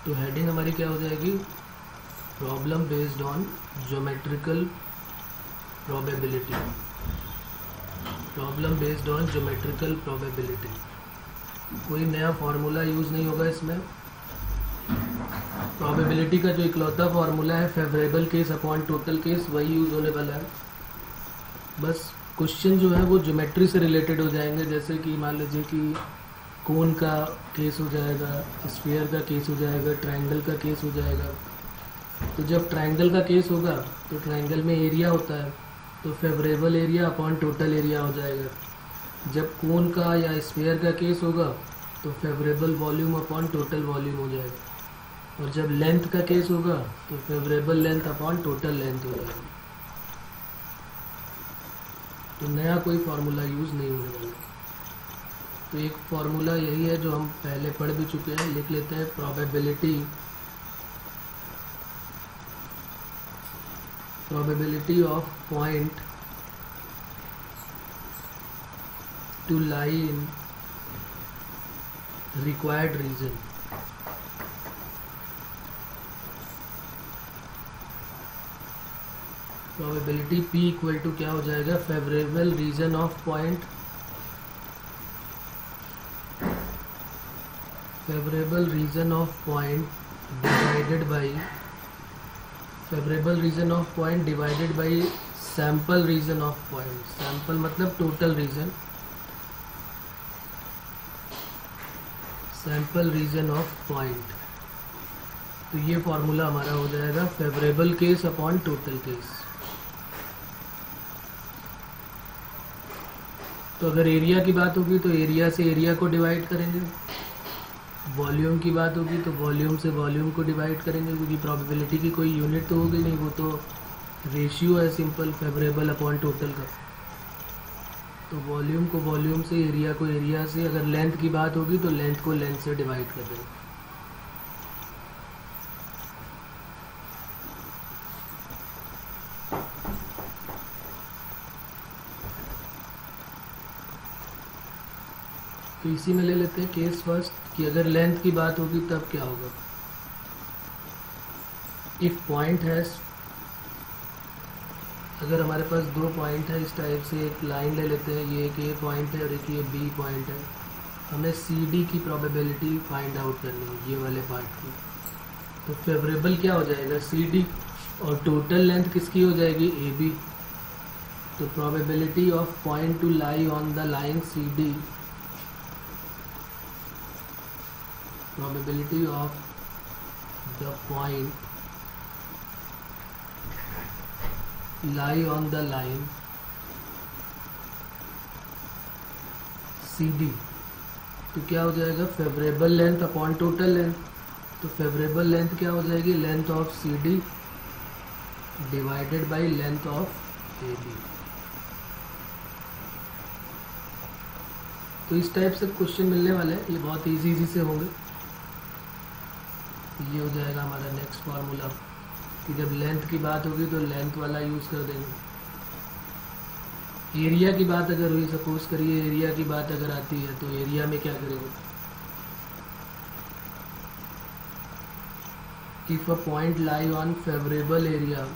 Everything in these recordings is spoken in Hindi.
तो हेडिंग हमारी क्या हो जाएगी, problem based on geometrical probability, problem based on geometrical probability. कोई नया फार्मूला यूज़ नहीं होगा इसमें। प्रोबेबिलिटी का जो इकलौता फार्मूला है favourable case upon total case, वही यूज़ होने वाला है। बस क्वेश्चन जो है वो ज्योमेट्री से रिलेटेड हो जाएंगे, जैसे कि मान लीजिए कि कोन का केस हो जाएगा, स्फीयर का केस हो जाएगा, ट्रायंगल का केस हो जाएगा। तो जब ट्रायंगल का केस होगा तो ट्रायंगल में एरिया होता है, तो favourable area upon total area हो जाएगा। जब कोन का या स्फीयर का केस होगा तो favourable volume upon total volume हो जाएगा। और जब लेंथ का केस होगा तो favourable length upon total length हो जाएगा। तो नया कोई फार्मूला यूज़ नहीं होने वाला। तो एक फार्मूला यही है जो हम पहले पढ़ भी चुके हैं, लिख लेते हैं। Probability of point to lie in required region. Probability P equal to क्या हो जाएगा, favourable region of point, favourable region of point divided by, favourable region of point divided by sample region of point. Sample मतलब total region, sample region of point. तो ये फॉर्मूला हमारा हो जाएगा favourable case upon total case. तो अगर एरिया की बात होगी तो एरिया से एरिया को डिवाइड करेंगे, वॉल्यूम की बात होगी तो वॉल्यूम से वॉल्यूम को डिवाइड करेंगे, क्योंकि प्रोबेबिलिटी की कोई यूनिट तो होगी नहीं, वो तो रेशियो है सिंपल फेवरेबल अपॉन टोटल का। तो वॉल्यूम को वॉल्यूम से, एरिया को एरिया से, अगर लेंथ की बात होगी तो लेंथ को लेंथ से डिवाइड कर देंगे। तो इसी में ले लेते हैं केस फर्स्ट कि अगर लेंथ की बात होगी तब क्या होगा। इफ पॉइंट है, अगर हमारे पास दो पॉइंट है इस टाइप से, एक लाइन ले लेते हैं, ये एक ए पॉइंट है और एक ये बी पॉइंट है। हमें सी डी की प्रोबेबिलिटी फाइंड आउट करनी है, ये वाले पार्ट की। तो फेवरेबल क्या हो जाएगा, सी डी, और टोटल लेंथ किसकी हो जाएगी, ए बी। तो probability of point to lie on the line C D, probability of the point lie on the line CD, तो क्या हो जाएगा, favourable length upon total length. तो फेवरेबल लेंथ क्या हो जाएगी, length of CD divided by length of AB। तो इस टाइप से क्वेश्चन मिलने वाले हैं, ये बहुत इजी से होंगे। ये हो जाएगा हमारा नेक्स्ट फार्मूला कि जब लेंथ की बात होगी तो लेंथ वाला यूज़ कर देंगे। एरिया की बात अगर हुई, सपोज करिए एरिया की बात अगर आती है, तो एरिया में क्या करेंगे, if a point lie on favourable area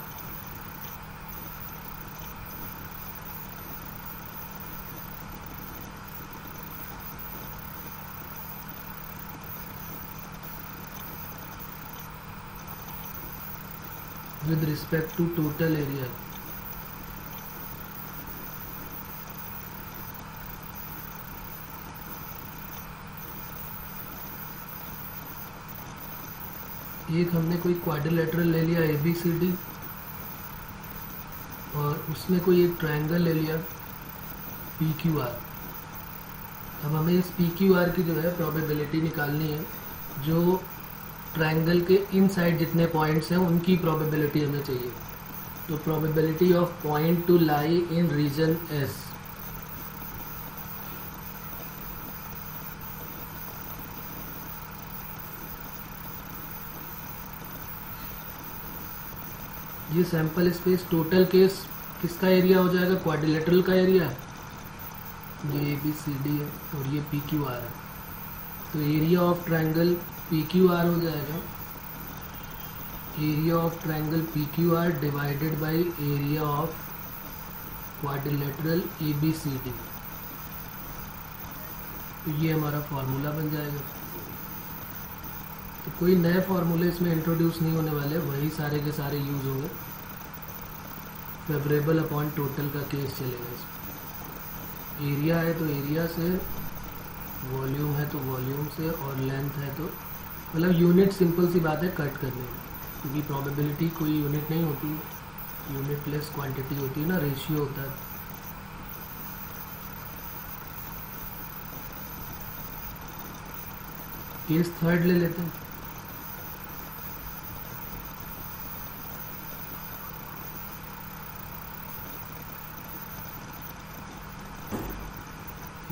with respect to total area, एक हमने कोई क्वाड्रिलेटरल ले लिया ABCD और उसमें कोई एक ट्रायंगल ले लिया PQR। अब हमें इस PQR की जो है प्रोबेबिलिटी निकालनी है, जो ट्रायंगल के इनसाइड जितने पॉइंट्स हैं उनकी प्रोबेबिलिटी हमें चाहिए। तो probability of point to lie in region S, ये सैंपल स्पेस टोटल केस किसका एरिया हो जाएगा, क्वाड्रिलेटरल का एरिया, ये ABCD है और ये PQR है। तो एरिया ऑफ ट्रायंगल PQR हो जाएगा area of triangle P Q R divided by area of quadrilateral A B C D. तो ये हमारा फार्मूला बन जाएगा। तो कोई नए फार्मूले इसमें इंट्रोड्यूस नहीं होने वाले, वही सारे के सारे यूज होंगे। फेवरेबल अपॉन टोटल का केस चलेगा इसमें। एरिया है तो एरिया से, वॉल्यूम है तो वॉल्यूम से, और लेंथ है तो मतलब यूनिट सिंपल सी बात है कट करने में, क्योंकि प्रोबेबिलिटी कोई यूनिट नहीं होती, यूनिट लेस क्वांटिटी होती है ना, रेशियो होता है। केस थर्ड ले लेते हैं।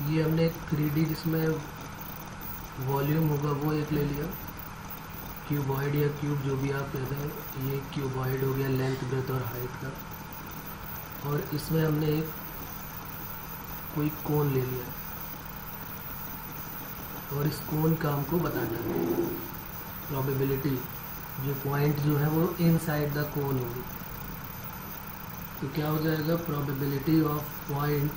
ये हमने 3D जिसमें वॉल्यूम होगा वो एक ले लिया, क्यूबॉइड या क्यूब जो भी आप कहते हैं। ये क्यूबॉइड हो गया लेंथ ब्रेथ और हाइट का। और इसमें हमने एक कोई कोन ले लिया और इस कोन का हमको बताना है प्रोबेबिलिटी, जो पॉइंट जो है वो इनसाइड द कोन होगी। तो क्या हो जाएगा, probability of point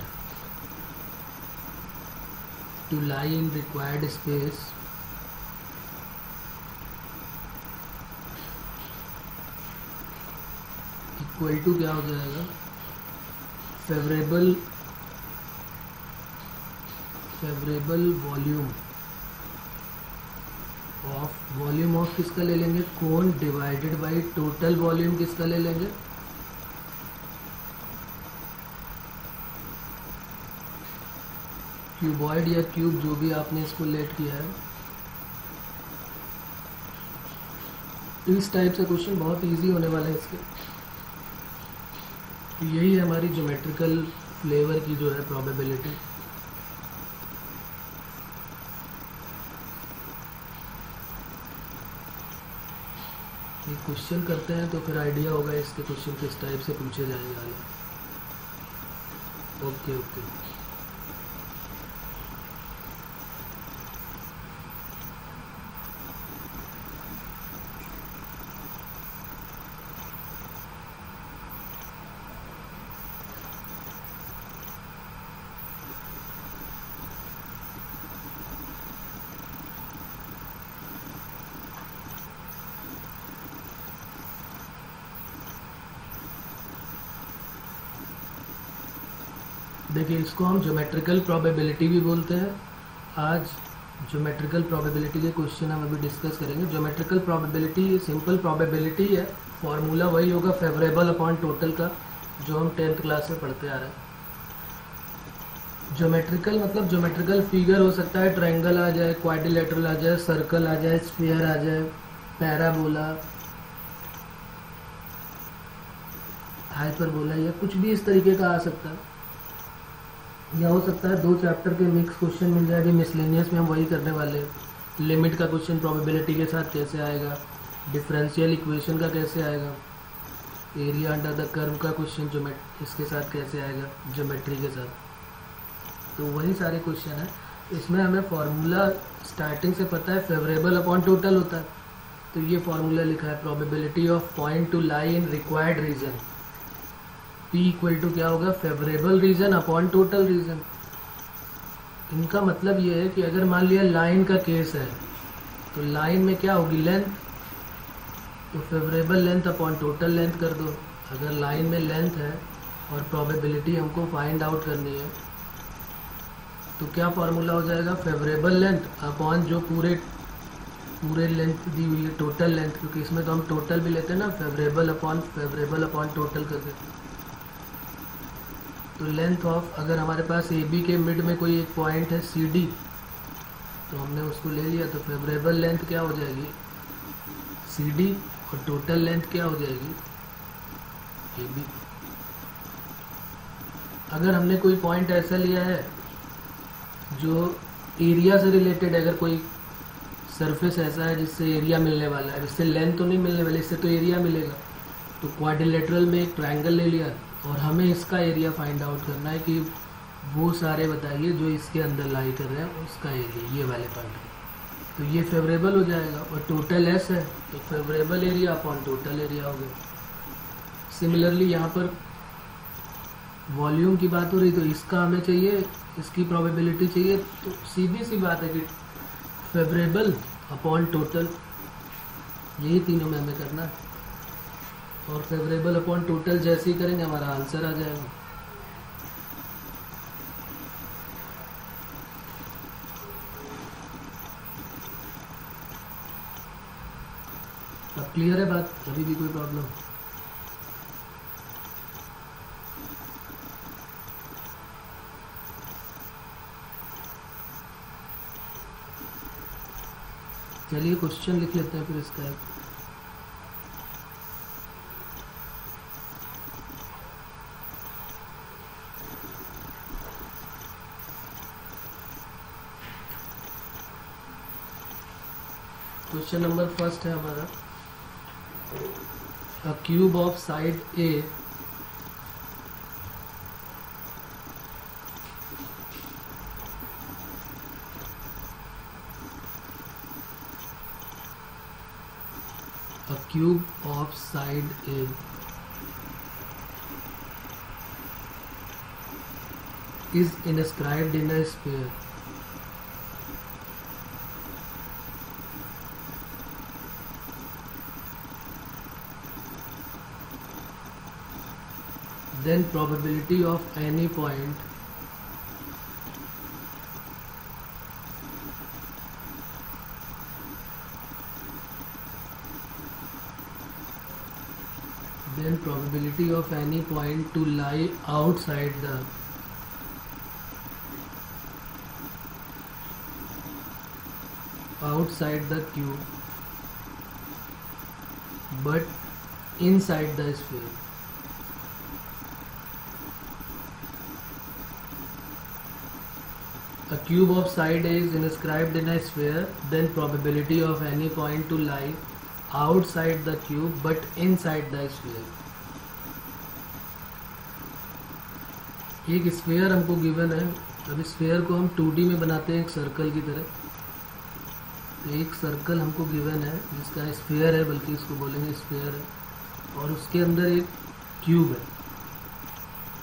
to lie in required space equal to क्या हो जाएगा, फेवरेबल वॉल्यूम ऑफ किसका ले लेंगे, cone, divided by total volume किसका ले लेंगे, क्यूबॉइड या क्यूब जो भी आपने इसको लेट किया है। इस टाइप से क्वेश्चन बहुत इजी होने वाले हैं इसके। तो यही है हमारी ज्योमेट्रिकल फ्लेवर की जो है प्रोबेबिलिटी। ये क्वेश्चन करते हैं तो फिर आइडिया होगा इसके क्वेश्चन किस टाइप से पूछे जाएंगे वाले। ओके। देखिए, इसको हम ज्योमेट्रिकल प्रोबेबिलिटी भी बोलते हैं। आज ज्योमेट्रिकल प्रोबेबिलिटी के क्वेश्चन हम अभी डिस्कस करेंगे। ज्योमेट्रिकल प्रोबेबिलिटी सिंपल प्रोबेबिलिटी है, फॉर्मूला वही होगा फेवरेबल अपॉन टोटल का, जो हम 10th क्लास में पढ़ते आ रहे हैं। ज्योमेट्रिकल मतलब ज्योमेट्रिकल फिगर हो सकता है, ट्रायंगल आ जाए, क्वाड्रिलेटरल आ जाए, सर्कल आ जाए, स्फीयर आ जाए, पैराबोला, हाइपरबोला, या कुछ भी इस तरीके का आ सकता है। या हो सकता है 2 चैप्टर के मिक्स क्वेश्चन मिल जाएगी। मिसलेनियस में हम वही करने वाले हैं। लिमिट का क्वेश्चन प्रोबेबिलिटी के साथ कैसे आएगा, डिफरेंशियल इक्वेशन का कैसे आएगा, एरिया अंडर द कर्व का क्वेश्चन इसके साथ कैसे आएगा ज्योमेट्री के साथ। तो वही सारे क्वेश्चन है। इसमें हमें फॉर्मूला स्टार्टिंग से पता है, फेवरेबल अपॉन टोटल होता है। तो ये फॉर्मूला लिखा है, probability of point to lie in required region, P equal to क्या होगा, favourable region upon total region. इनका मतलब ये है कि अगर मान लिया लाइन का केस है तो लाइन में क्या होगी, लेंथ, तो favourable length upon total length कर दो। अगर लाइन में लेंथ है और प्रोबेबिलिटी हमको फाइंड आउट करनी है तो क्या फार्मूला हो जाएगा, फेवरेबल लेंथ अपॉन जो पूरे लेंथ दी हुई है टोटल लेंथ, क्योंकि इसमें तो हम टोटल भी लेते हैं ना, फेवरेबल अपॉन टोटल करके। तो लेंथ ऑफ, अगर हमारे पास ए बी के मिड में कोई एक पॉइंट है सी डी, तो हमने उसको ले लिया, तो फेवरेबल लेंथ क्या हो जाएगी, सी डी, और टोटल लेंथ क्या हो जाएगी, ए बी। अगर हमने कोई पॉइंट ऐसा लिया है जो एरिया से रिलेटेड, अगर कोई सरफेस ऐसा है जिससे एरिया मिलने वाला है, जिससे लेंथ तो नहीं मिलने वाली, इससे तो एरिया मिलेगा, तो क्वाड्रिलेटरल में एक ट्रायंगल ले लिया और हमें इसका एरिया फाइंड आउट करना है कि वो सारे बताइए जो इसके अंदर लाई कर रहे हैं उसका एरिया, ये वाले पार्ट। तो ये फेवरेबल हो जाएगा, और टोटल एस है तो favourable area upon total area हो गया। सिमिलरली यहाँ पर वॉल्यूम की बात हो रही, तो इसका हमें चाहिए, इसकी प्रोबेबिलिटी चाहिए, तो सीधी सी बात है कि फेवरेबल अपॉन टोटल, यही तीनों में हमें करना है। और फेवरेबल अपॉन टोटल जैसे ही करेंगे हमारा आंसर आ जाएगा। अब क्लियर है बात, अभी भी कोई प्रॉब्लम? चलिए क्वेश्चन लिख लेते हैं फिर इसका। क्वेश्चन नंबर फर्स्ट है हमारा, a cube of side A is inscribed in a sphere. Then probability of any point to lie outside the cube but inside the sphere. A cube of side A is inscribed in a sphere, then probability of any point to lie outside the cube but inside the sphere. एक स्फीयर हमको गिवन है। अब स्फीयर को हम 2D में बनाते हैं एक सर्कल की तरह। तो एक सर्कल हमको गिवन है जिसका स्फीयर है, बल्कि इसको बोलेंगे स्फीयर है, और उसके अंदर एक क्यूब है।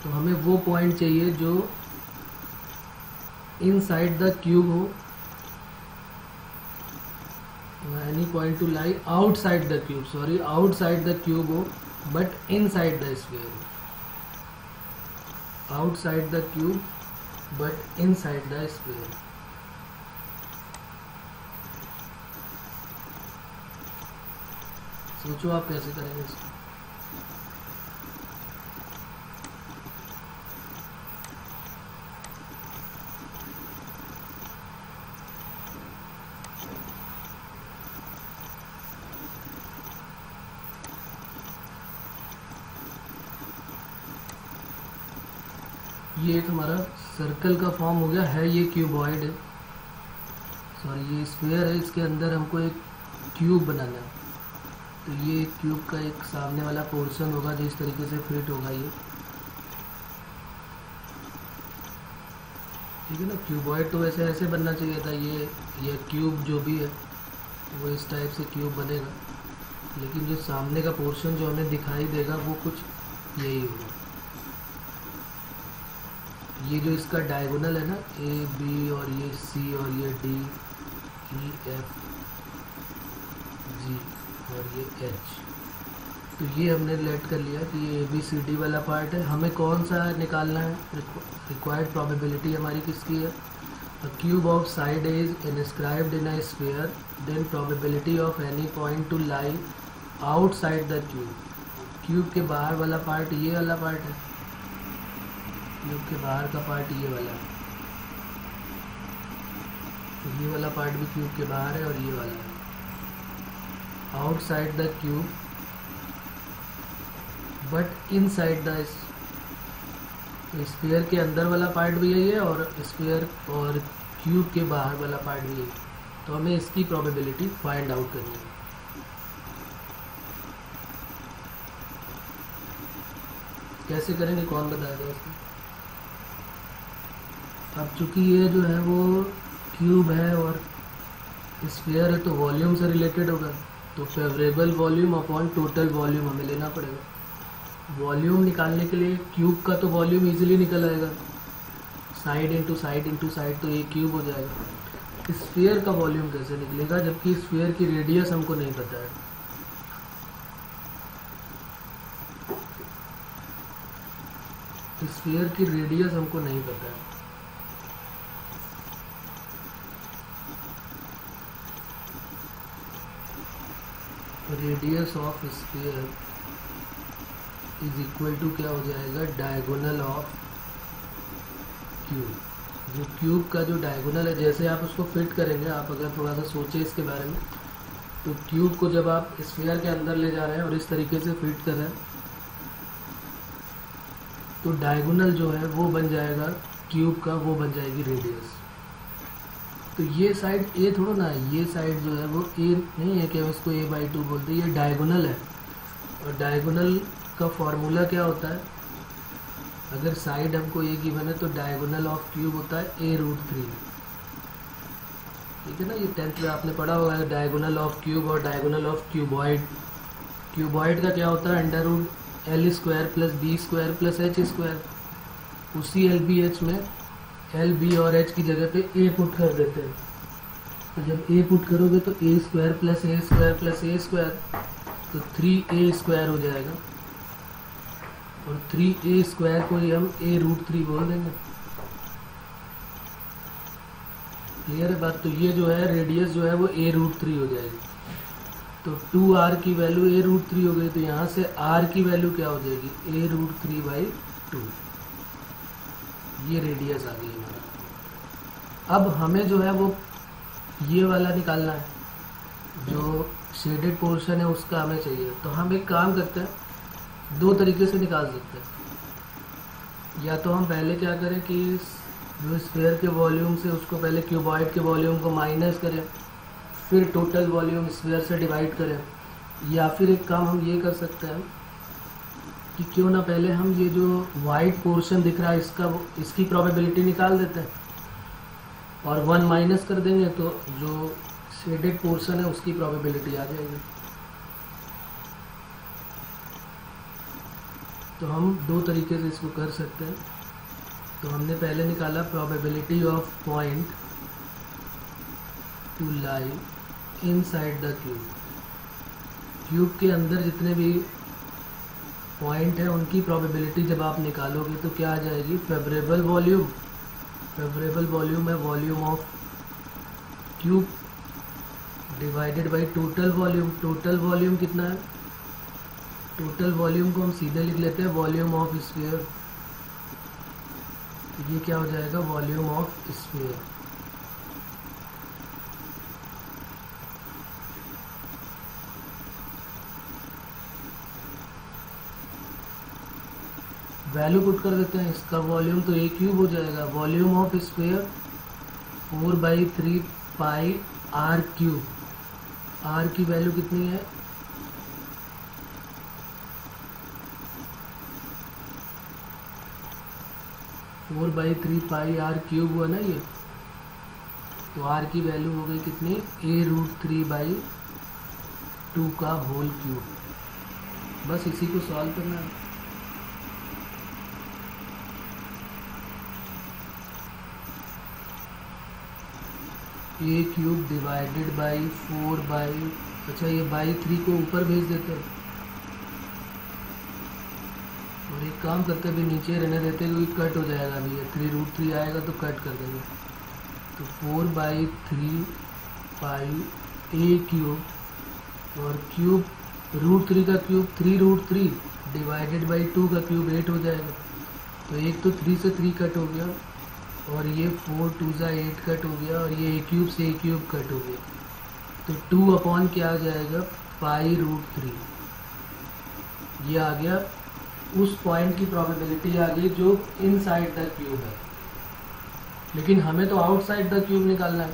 तो हमें वो पॉइंट चाहिए जो इनसाइड द क्यूब हो, any point to lie outside the cube, sorry outside the cube हो बट इनसाइड द स्फीयर हो, outside the cube but inside the sphere. सोचो आप कैसे करेंगे इसको। ये एक हमारा सर्कल का फॉर्म हो गया है, ये क्यूबॉइड है, सॉरी ये स्फीयर है, इसके अंदर हमको एक क्यूब बनाना है। तो ये क्यूब का एक सामने वाला पोर्शन होगा जिस तरीके से फिट होगा ये, ठीक है ना। क्यूबॉइड तो वैसे ऐसे बनना चाहिए था, ये क्यूब जो भी है वो इस टाइप से क्यूब बनेगा, लेकिन जो सामने का पोर्शन जो हमें दिखाई देगा वो कुछ यही होगा। ये जो इसका डायगोनल है ना, ए बी और ये सी और ये डी ई एफ जी और ये एच, तो ये हमने लेट कर लिया कि ये ए बी सी डी वाला पार्ट है। हमें कौन सा निकालना है, रिक्वायर्ड प्रोबेबिलिटी हमारी किसकी है, a cube of side is inscribed in a sphere, then probability of any point to lie outside the cube. Cube के बाहर वाला पार्ट ये वाला पार्ट है, क्यूब के बाहर का पार्ट ये वाला है, तो ये वाला पार्ट भी क्यूब के बाहर है और ये वाला है outside the cube but inside the sphere के अंदर वाला पार्ट भी यही है और स्फीयर और क्यूब के बाहर वाला पार्ट भी यही। तो हमें इसकी प्रोबेबिलिटी फाइंड आउट करनी है। कैसे करेंगे, कौन बताएगा इसमें? अब चूंकि ये जो है वो क्यूब है और स्फीयर है तो वॉल्यूम से रिलेटेड होगा, तो favourable volume upon total volume हमें लेना पड़ेगा। वॉल्यूम निकालने के लिए क्यूब का तो वॉल्यूम इजीली निकल आएगा, साइड इंटू साइड तो ये क्यूब हो जाएगा। स्फीयर का वॉल्यूम कैसे निकलेगा जबकि स्फीयर की रेडियस हमको नहीं पता है। स्फीयर की रेडियस हमको नहीं पता है। Radius of sphere is equal to क्या हो जाएगा, डायगोनल ऑफ क्यूब। जो क्यूब का जो डायगोनल है, जैसे आप उसको फिट करेंगे, आप अगर थोड़ा सा सोचें इसके बारे में, तो क्यूब को जब आप स्फीयर के अंदर ले जा रहे हैं और इस तरीके से फिट कर रहे हैं, तो डायगोनल जो है वो बन जाएगा क्यूब का, वो बन जाएगी रेडियस। तो ये साइड ए थोड़ा ना है, ये साइड जो है वो ए नहीं है कि हम इसको a/2 बोलते हैं, ये डायगोनल है। और डायगोनल का फॉर्मूला क्या होता है, अगर साइड हमको ए गिवन है तो डायगोनल ऑफ क्यूब होता है a√3। ठीक है ना, ये 10th में आपने पढ़ा होगा डायगोनल ऑफ क्यूब और डायगोनल ऑफ क्यूबॉइड। क्यूबॉइड का क्या होता है, √L² + B² + H²। उसी LBH में L, B और H की जगह पे A पुट कर देते हैं। तो जब A पुट करोगे तो A² + A² + A², तो 3A² हो जाएगा। और 3A² को ही हम a√3 बोल देंगे। क्लियर है बात। तो ये जो है रेडियस जो है वो a√3 हो जाएगी। तो 2r की वैल्यू a√3 हो गई, तो यहाँ से r की वैल्यू क्या हो जाएगी, a√3/2। ये रेडियस आ गई हमारा। अब हमें जो है वो ये वाला निकालना है, जो शेडेड पोर्शन है उसका हमें चाहिए। तो हम एक काम करते हैं, दो तरीके से निकाल सकते हैं। या तो हम पहले क्या करें कि जो स्फीयर के वॉल्यूम से उसको पहले क्यूबॉइड के वॉल्यूम को माइनस करें, फिर टोटल वॉल्यूम स्फीयर से डिवाइड करें। या फिर एक काम हम ये कर सकते हैं कि क्यों ना पहले हम ये जो वाइट पोर्शन दिख रहा है इसकी प्रोबेबिलिटी निकाल देते हैं और 1 माइनस कर देंगे, तो जो शेडेड पोर्शन है उसकी प्रोबेबिलिटी आ जाएगी। तो हम दो तरीके से इसको कर सकते हैं। तो हमने पहले निकाला probability of point to lie inside the cube. Cube के अंदर जितने भी पॉइंट है उनकी प्रोबेबिलिटी जब आप निकालोगे तो क्या आ जाएगी, फेवरेबल वॉल्यूम। फेवरेबल वॉल्यूम है volume of cube divided by total volume. Total volume कितना है, टोटल वॉल्यूम को हम सीधे लिख लेते हैं वॉल्यूम ऑफ स्फीयर। ये क्या हो जाएगा, volume of sphere. Value put कर देते हैं, इसका वॉल्यूम तो a³ हो जाएगा। Volume of sphere 4/3 pi r³। r की वैल्यू कितनी है, 4/3 पाई r³ हुआ ना ये। तो r की वैल्यू हो गई कितनी, a√3/2 का होल क्यूब। बस इसी को सॉल्व करना है। a³ डिवाइडेड बाई 4/, अच्छा ये /3 को ऊपर भेज देते हैं और एक काम करते भी नीचे रहने देते क्योंकि कट हो जाएगा। अभी ये 3√3 आएगा तो कट कर देंगे। तो 4/3 पाई a³ और क्यूब √3 का क्यूब 3√3 डिवाइडेड बाई 2 का क्यूब 8 हो जाएगा। तो एक तो 3 से 3 कट हो गया और ये 4×2 = 8 कट हो गया और ये a³ से a³ कट हो गया। तो 2 क्या आ जाएगा, π√3। ये आ गया, उस पॉइंट की प्रोबेबिलिटी आ गई जो इनसाइड द क्यूब है। लेकिन हमें तो आउटसाइड द क्यूब निकालना है,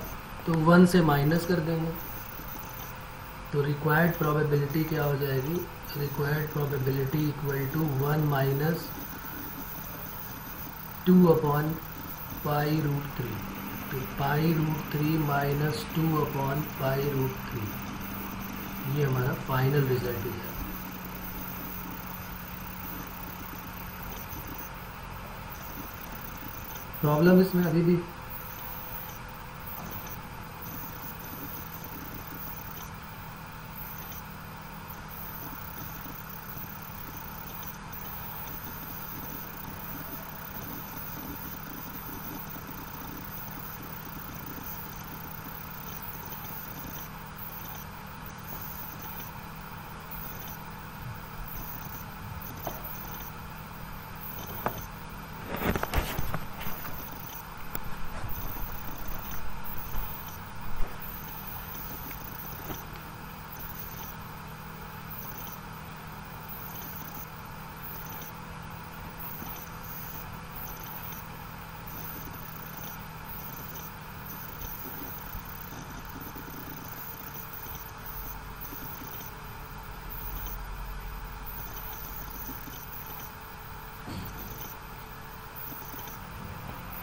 तो 1 से माइनस कर देंगे। तो रिक्वायर्ड प्रोबेबिलिटी क्या हो जाएगी, रिक्वायर्ड प्रोबेबिलिटी इक्वल टू 1 - 2/π√3। तो π√3 माइनस 2/π√3 ये हमारा फाइनल रिजल्ट है। प्रॉब्लम इसमें अभी भी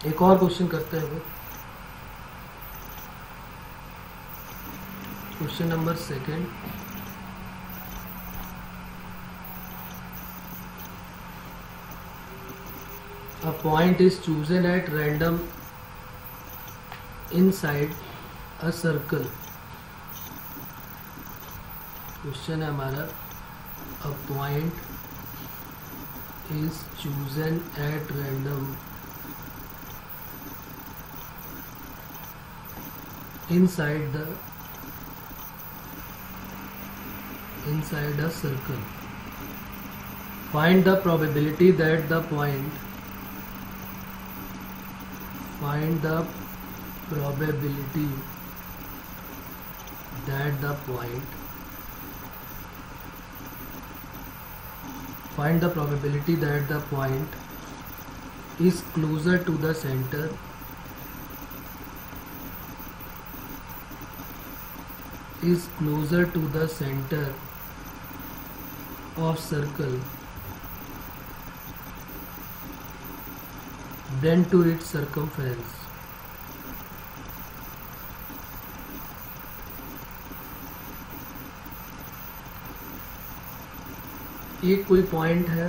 एक और क्वेश्चन करते हैं। Question number 2। A point is chosen at random inside a circle। Question है हमारा a point is chosen at random inside a circle. Find the probability that the point find the probability that the point is closer to the center of circle than to its circumference। एक कोई पॉइंट है,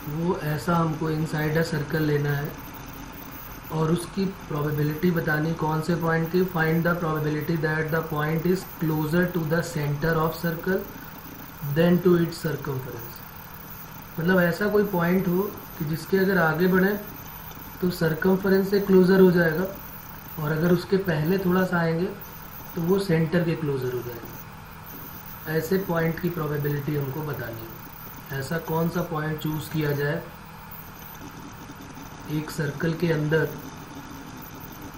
वो ऐसा हमको इनसाइड अ सर्कल लेना है और उसकी प्रोबेबिलिटी बतानी कौन से पॉइंट की। Find the probability that the point is closer to the centre of circle than to its circumference. मतलब ऐसा कोई पॉइंट हो कि जिसके अगर आगे बढ़े तो सर्कमफरेंस से क्लोजर हो जाएगा और अगर उसके पहले थोड़ा सा आएंगे तो वो सेंटर के क्लोजर हो जाएगा। ऐसे पॉइंट की प्रोबेबिलिटी हमको बतानी है। ऐसा कौन सा पॉइंट चूज किया जाए एक सर्कल के अंदर,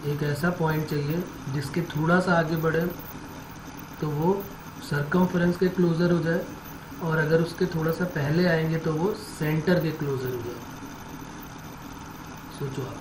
एक ऐसा पॉइंट चाहिए जिसके थोड़ा सा आगे बढ़े तो वो सर्कमफरेंस के क्लोजर हो जाए और अगर उसके थोड़ा सा पहले आएंगे तो वो सेंटर के क्लोजर हो जाए। सोचो आप।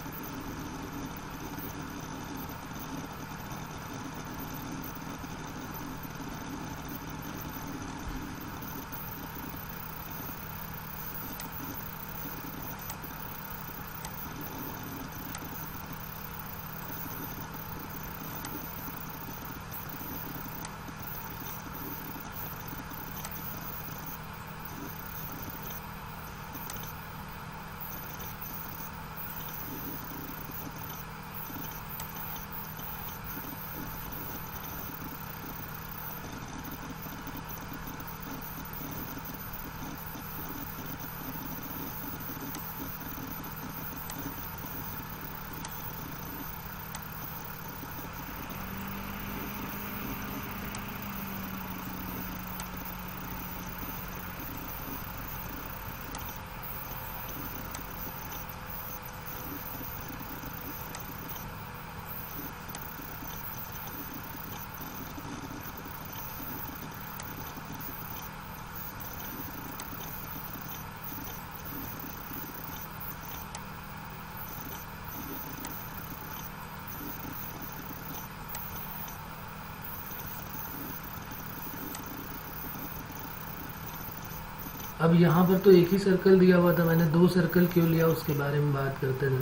अब यहाँ पर तो एक ही सर्कल दिया हुआ था, मैंने 2 सर्कल क्यों लिया उसके बारे में बात करते थे।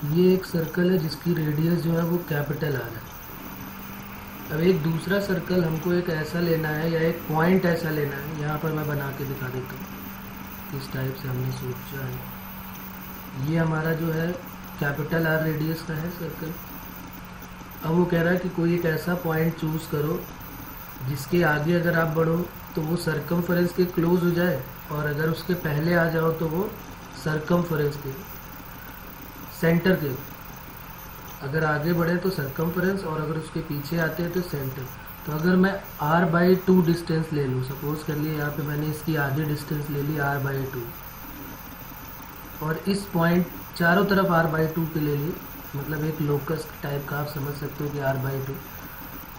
ये एक सर्कल है जिसकी रेडियस जो है वो कैपिटल आर है। अब एक दूसरा सर्कल हमको एक ऐसा लेना है या एक पॉइंट ऐसा लेना है, यहाँ पर मैं बना के दिखा देता हूँ किस टाइप से हमने सोचा है। ये हमारा जो है कैपिटल आर रेडियस का है सर्कल। अब वो कह रहा है कि कोई एक ऐसा पॉइंट चूज़ करो जिसके आगे अगर आप बढ़ो तो वो सरकमफरेंस के क्लोज हो जाए, और अगर उसके पहले आ जाओ तो वो सरकमफरेंस के सेंटर के, अगर आगे बढ़े तो सरकमफरेंस और अगर उसके पीछे आते हैं तो सेंटर। तो अगर मैं r/2 डिस्टेंस ले लूँ, सपोज कर लिए यहाँ पे मैंने इसकी आधी डिस्टेंस ले ली r/2, और इस पॉइंट चारों तरफ r/2 पे ले ली, मतलब एक लोकस टाइप का आप समझ सकते हो कि r/2।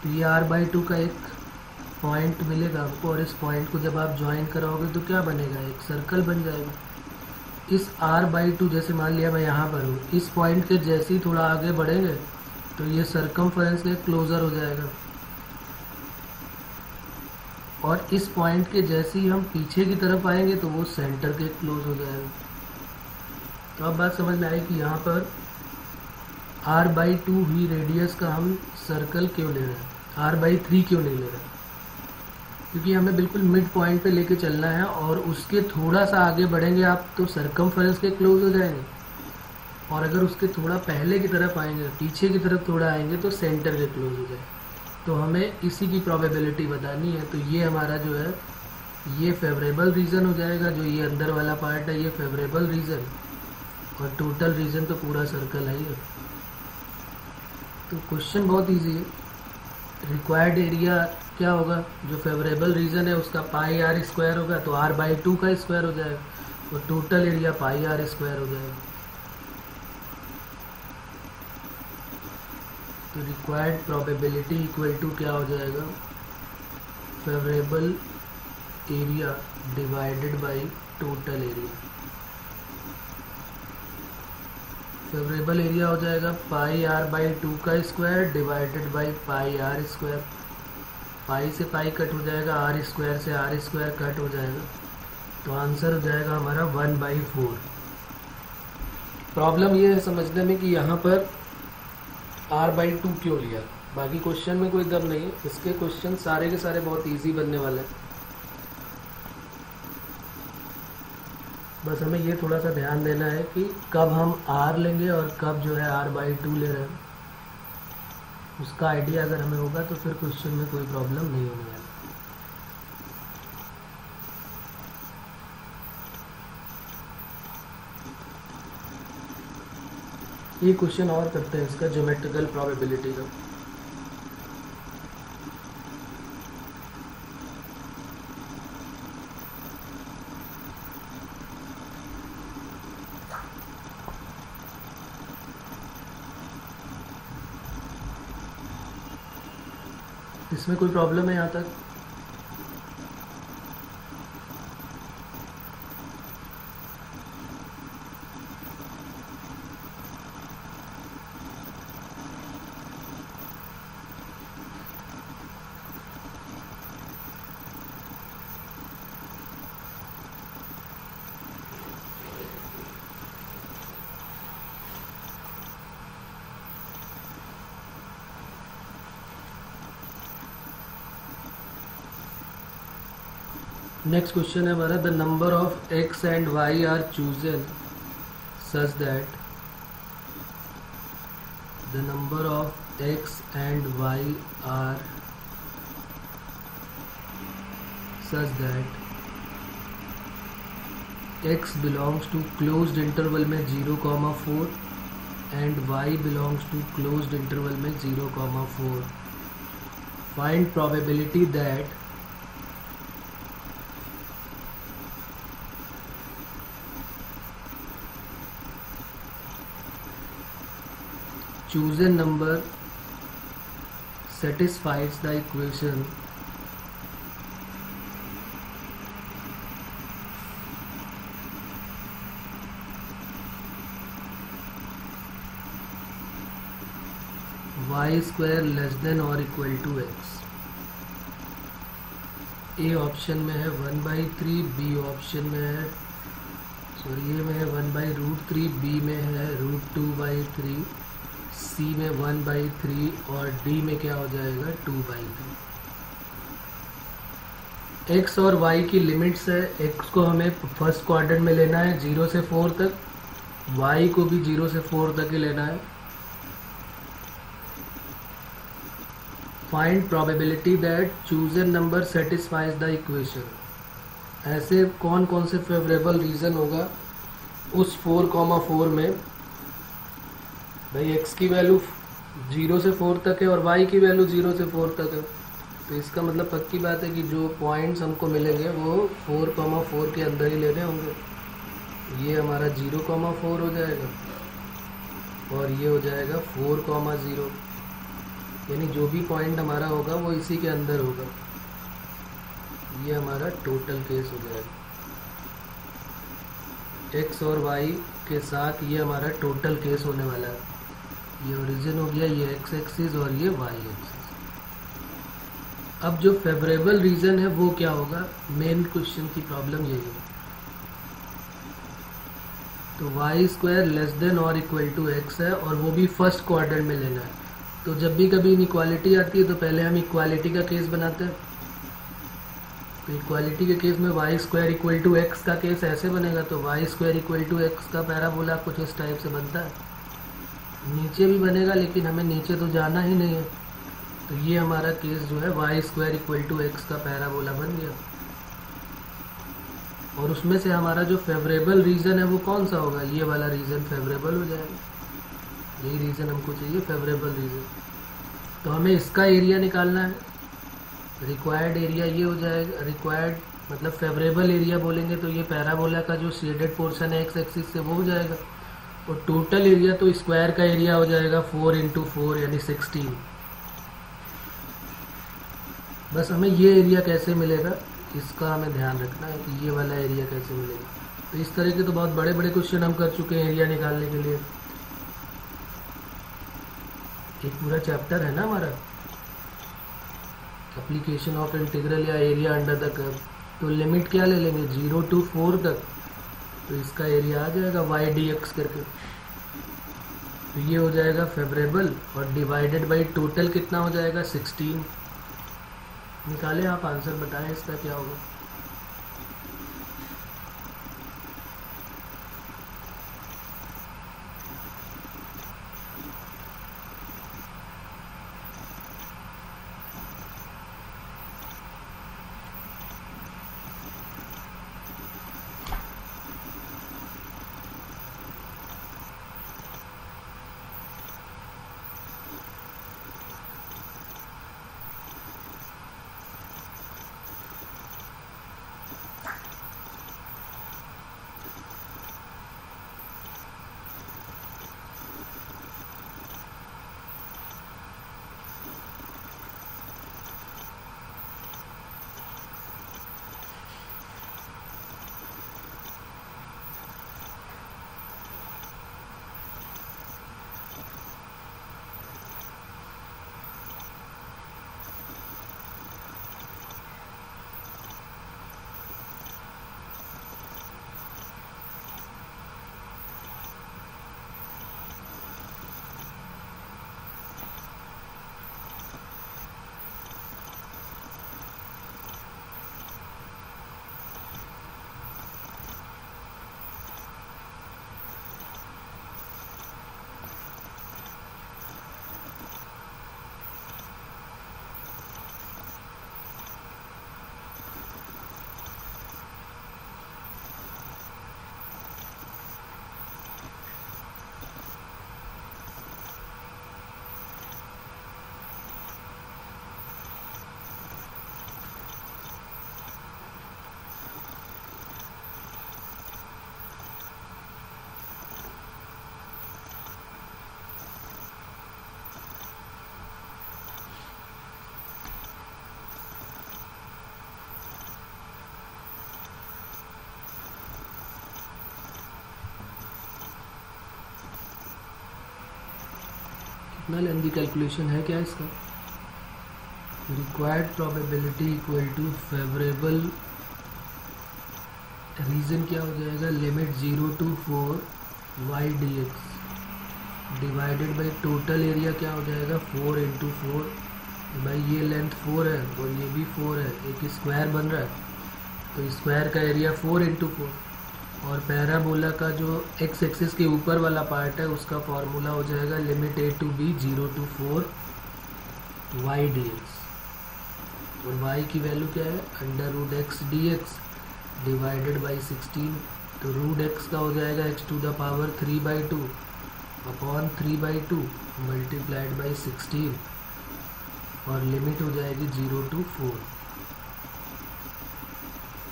तो ये r/2 का एक पॉइंट मिलेगा आपको, और इस पॉइंट को जब आप ज्वाइन कराओगे तो क्या बनेगा, एक सर्कल बन जाएगा। इस r/2 जैसे मान लिया मैं यहाँ पर हूँ, इस पॉइंट के जैसे ही थोड़ा आगे बढ़ेंगे तो ये सरकमफरेंस के क्लोज़र हो जाएगा, और इस पॉइंट के जैसे ही हम पीछे की तरफ आएंगे तो वो सेंटर के क्लोज हो जाएगा। तो अब बात समझ में आई कि यहाँ पर r/2 ही रेडियस का हम सर्कल क्यों ले रहे हैं, r/3 क्यों नहीं ले रहे हैं, क्योंकि हमें बिल्कुल मिड पॉइंट पे लेके चलना है, और उसके थोड़ा सा आगे बढ़ेंगे आप तो सरकमफरेंस के क्लोज हो जाएंगे, और अगर उसके थोड़ा पहले की तरफ आएंगे, पीछे की तरफ थोड़ा आएंगे तो सेंटर के क्लोज हो जाएंगे। तो हमें इसी की प्रोबेबिलिटी बतानी है। तो ये हमारा जो है ये फेवरेबल रीजन हो जाएगा, जो ये अंदर वाला पार्ट है ये फेवरेबल रीजन, और टोटल रीजन तो पूरा सर्कल है ये। तो क्वेश्चन बहुत इजी है। रिक्वायर्ड एरिया क्या होगा, जो फेवरेबल रीजन है उसका πr² होगा, तो r/2 का स्क्वायर हो जाएगा, और टोटल एरिया πr² हो जाएगा। तो रिक्वायर्ड प्रोबेबिलिटी इक्वल टू क्या हो जाएगा, favourable area divided by total area. Favourable area हो जाएगा πr/2 का स्क्वायर डिवाइडेड बाय πr²। पाई से पाई कट हो जाएगा, r² से r² कट हो जाएगा, तो आंसर हो जाएगा हमारा 1/4। प्रॉब्लम ये है समझने में कि यहाँ पर r/2 क्यों लिया, बाकी क्वेश्चन में कोई दम नहीं है। इसके क्वेश्चन सारे के सारे बहुत इजी बनने वाले हैं, बस हमें ये थोड़ा सा ध्यान देना है कि कब हम r लेंगे और कब जो है r/2 ले रहे हैं। उसका आइडिया अगर हमें होगा तो फिर क्वेश्चन में कोई प्रॉब्लम नहीं होने वाली। ये क्वेश्चन और करते हैं इसका ज्योमेट्रिकल प्रोबेबिलिटी का। इसमें कोई प्रॉब्लम है यहाँ तक? नेक्स्ट क्वेश्चन है हमारा, the number of x and y are chosen such that the number of x and y are such that x belongs to closed interval में 0,4 and y belongs to closed interval में 0,4। Find probability that chosen number satisfies the equation y² less than और equal to x। A option में है 1/3, बी ऑप्शन में है और ये में है 1/√3, बी में है √2/3, सी में 1/3 और डी में क्या हो जाएगा 2/3। एक्स और वाई की लिमिट्स है। एक्स को हमें फर्स्ट क्वाड्रेंट में लेना है 0 से 4 तक, वाई को भी 0 से 4 तक ही लेना है। Find probability that chosen number satisfies the equation. ऐसे कौन कौन से फेवरेबल रीज़न होगा उस 4,4 में। भाई एक्स की वैल्यू 0 से 4 तक है और वाई की वैल्यू 0 से 4 तक है, तो इसका मतलब पक्की बात है कि जो पॉइंट्स हमको मिलेंगे वो 4,4 के अंदर ही लेने होंगे। ये हमारा 0,4 हो जाएगा और ये हो जाएगा 4,0, यानी जो भी पॉइंट हमारा होगा वो इसी के अंदर होगा। ये हमारा टोटल केस हो जाएगा। एक्स और वाई के साथ ये हमारा टोटल केस होने वाला है। ये ओरिजिन हो गया, ये एक्स एक्सिस और ये वाई एक्सिस। अब जो फेवरेबल रीजन है वो क्या होगा, मेन क्वेश्चन की प्रॉब्लम यही है। तो y² लेस देन और इक्वल टू x है और वो भी फर्स्ट क्वाड्रेंट में लेना है। तो जब भी कभी इनइक्वालिटी आती है तो पहले हम इक्वालिटी का केस बनाते हैं। तो इक्वालिटी के केस में y² इक्वल टू x का केस ऐसे बनेगा, तो y² इक्वल टू x का पैराबोला कुछ इस टाइप से बनता है। नीचे भी बनेगा लेकिन हमें नीचे तो जाना ही नहीं है, तो ये हमारा केस जो है y² इक्वल टू x का पैराबोला बन गया। और उसमें से हमारा जो फेवरेबल रीज़न है वो कौन सा होगा, ये वाला रीज़न फेवरेबल हो जाएगा। यही रीज़न हमको चाहिए, फेवरेबल रीज़न। तो हमें इसका एरिया निकालना है। रिक्वायर्ड एरिया ये हो जाएगा, रिक्वायर्ड मतलब फेवरेबल एरिया बोलेंगे तो ये पैराबोला का जो शेडेड पोर्शन है एक्स एक्सिस से वो हो जाएगा। और टोटल एरिया तो स्क्वायर का एरिया हो जाएगा 4 × 4 यानी 16। बस हमें ये एरिया कैसे मिलेगा इसका हमें ध्यान रखना है कि ये वाला एरिया कैसे मिलेगा। तो इस तरह के तो बहुत बड़े बड़े क्वेश्चन हम कर चुके हैं एरिया निकालने के लिए। एक पूरा चैप्टर है ना हमारा एप्लीकेशन ऑफ इंटीग्रल या एरिया अंडर द कर्व। तो लिमिट क्या ले लेंगे 0 to 4 तक, तो इसका एरिया आ जाएगा y dx करके। तो ये हो जाएगा फेवरेबल और डिवाइडेड बाई टोटल कितना हो जाएगा 16। निकालें आप आंसर, बताएं इसका क्या होगा। कितना लेंदी कैलकुलेशन है क्या इसका। Required probability equal to favourable region क्या हो जाएगा, limit 0 to 4 y dx divided by total area क्या हो जाएगा 4 into 4। भाई ये लेंथ 4 है और ये भी 4 है, एक स्क्वायर बन रहा है, तो स्क्वायर का एरिया 4 into 4। और पैराबोला का जो एक्स एक्सिस के ऊपर वाला पार्ट है उसका फॉर्मूला हो जाएगा limit a to b 0 to 4 y dx। और y की वैल्यू क्या है, under root x d x divided by 16। तो रूट एक्स का हो जाएगा x to the power 3/2 upon 3/2 multiplied by 16 और लिमिट हो जाएगी 0 to 4।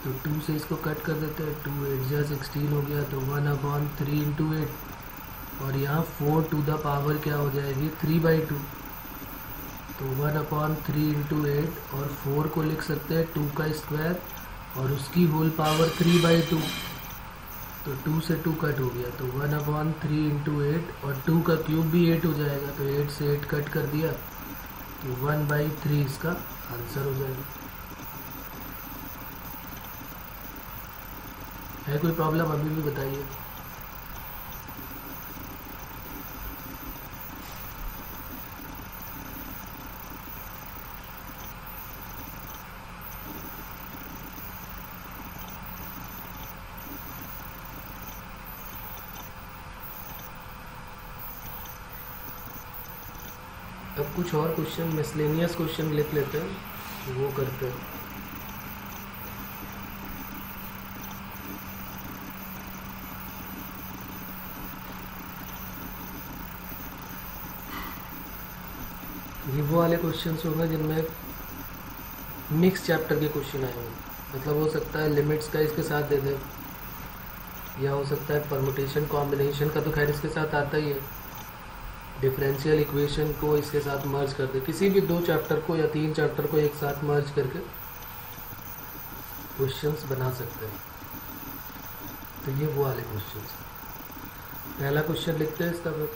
तो 2 से इसको कट कर देते हैं, 2 8 जा 16 हो गया, तो 1/3 into 8 और यहाँ 4 to the power क्या हो जाएगी 3/2, तो 1/3 into 8 और 4 को लिख सकते हैं 2 का स्क्वायर और उसकी होल पावर 3/2, तो 2 से 2 कट हो गया, तो 1/3 into 8 और 2 का क्यूब भी 8 हो जाएगा, तो 8 से 8 कट कर दिया, तो 1/3 इसका आंसर हो जाएगा। है कोई प्रॉब्लम अभी भी बताइए। अब कुछ और क्वेश्चन मिसलेनियस क्वेश्चन लिख लेते हैं, वो करते हैं। ये वो वाले क्वेश्चंस होंगे जिनमें मिक्स चैप्टर के क्वेश्चन आए होंगे, मतलब हो सकता है लिमिट्स का इसके साथ दे दे, या हो सकता है परमुटेशन कॉम्बिनेशन का तो खैर इसके साथ आता ही है, डिफरेंशियल इक्वेशन को इसके साथ मर्ज कर दे, किसी भी 2 चैप्टर को या 3 चैप्टर को एक साथ मर्ज करके क्वेश्चंस बना सकते हैं। तो ये वो वाले क्वेश्चंस। पहला क्वेश्चन लिखते हैं इसका फिर।